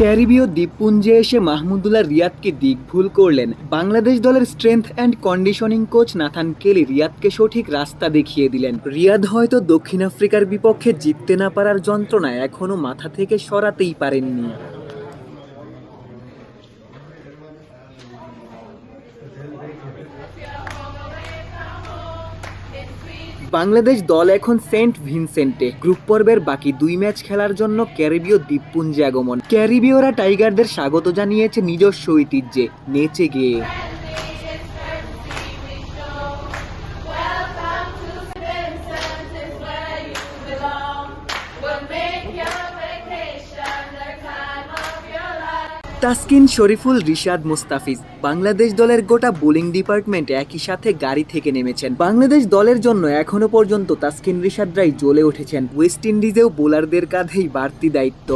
ক্যারিবীয় দ্বীপপুঞ্জে এসে মাহমুদুল্লাহ রিয়াদকে দিকভুল করলেন। বাংলাদেশ দলের strength and conditioning coach Nathan Kelly রিয়াদকে সঠিক রাস্তা দেখিয়ে দিলেন। রিয়াদ হয়তো দক্ষিণ আফ্রিকার বিপক্ষে জিততে না পারার যন্ত্রণা এখনও মাথা থেকে সরাতেই পারেননি। বাংলাদেশ দল এখন সেন্ট ভিনসেন্টে গ্রুপ পর্বের বাকি 2 ম্যাচ খেলার জন্য ক্যারিবীয় দ্বীপপুঞ্জে আগমন। ক্যারিবীয়রা টাইগারদের স্বাগত জানিয়েছে নিজস্ব ঐতিহ্যে, নেচে গেয়ে। তাসকিন, শরীফুল, রিশাদ, মুস্তাফিজ, বাংলাদেশ দলের গোটা বোলিং ডিপার্টমেন্ট একই সাথে গাড়ি থেকে নেমেছেন। বাংলাদেশ দলের জন্য এখনো পর্যন্ত তাসকিন, রিশাদরাই জ্বলে উঠেছেন। ওয়েস্ট ইন্ডিজেও বোলারদের কাঁধেই বাড়তি দায়িত্ব।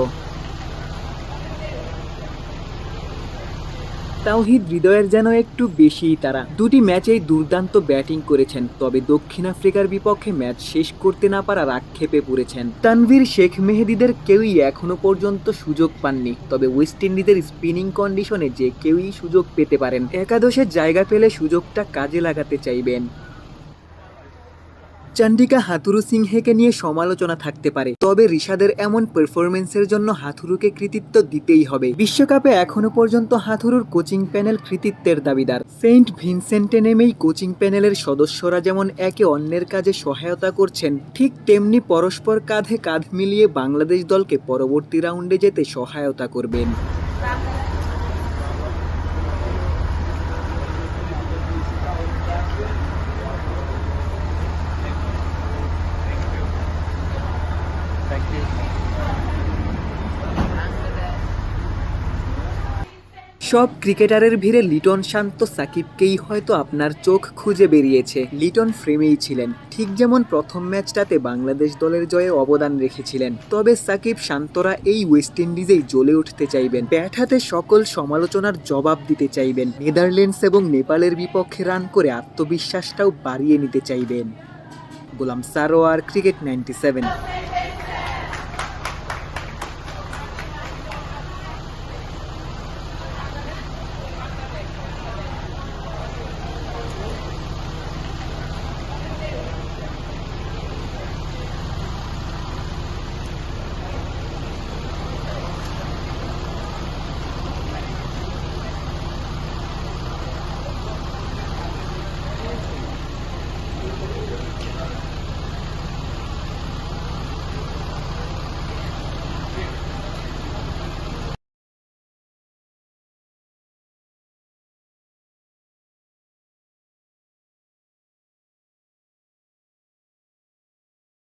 তাওহিদ হৃদয়ের যেন একটু বেশিই তারা। 2টি ম্যাচেই দুর্দান্ত ব্যাটিং করেছেন, তবে দক্ষিণ আফ্রিকার বিপক্ষে ম্যাচ শেষ করতে না পারার আক্ষেপে পড়েছেন। তানভীর, শেখ মেহেদীদের কেউই এখনো পর্যন্ত সুযোগ পাননি, তবে ওয়েস্ট ইন্ডিজের স্পিনিং কন্ডিশনে যে কেউই সুযোগ পেতে পারেন। একাদশের জায়গা পেলে সুযোগটা কাজে লাগাতে চাইবেন। চন্ডিকা হাথুরু সিংহেকে নিয়ে সমালোচনা থাকতে পারে, তবে রিশাদের এমন পারফরমেন্সের জন্য হাথুরুকে কৃতিত্ব দিতেই হবে। বিশ্বকাপে এখনো পর্যন্ত হাথুরুর কোচিং প্যানেল কৃতিত্বের দাবিদার। সেন্ট ভিনসেন্টে নেমেই কোচিং প্যানেলের সদস্যরা যেমন একে অন্যের কাজে সহায়তা করছেন, ঠিক তেমনি পরস্পর কাঁধে কাঁধ মিলিয়ে বাংলাদেশ দলকে পরবর্তী রাউন্ডে যেতে সহায়তা করবেন। সব ক্রিকেটারের ভিড়ে লিটন শান্ত সাকিবকেই হয়তো আপনার চোখ খুঁজে বেরিয়েছে। লিটন ফ্রেমেই ছিলেন, ঠিক যেমন প্রথম ম্যাচটাতে বাংলাদেশ দলের জয়ে অবদান রেখেছিলেন। তবে সাকিব, শান্তরা এই ওয়েস্ট ইন্ডিজেই জ্বলে উঠতে চাইবেন, ব্যাট হাতে সকল সমালোচনার জবাব দিতে চাইবেন, নেদারল্যান্ডস এবং নেপালের বিপক্ষে রান করে আত্মবিশ্বাসটাও বাড়িয়ে নিতে চাইবেন। গোলাম সারোয়ার, ক্রিকেট 97।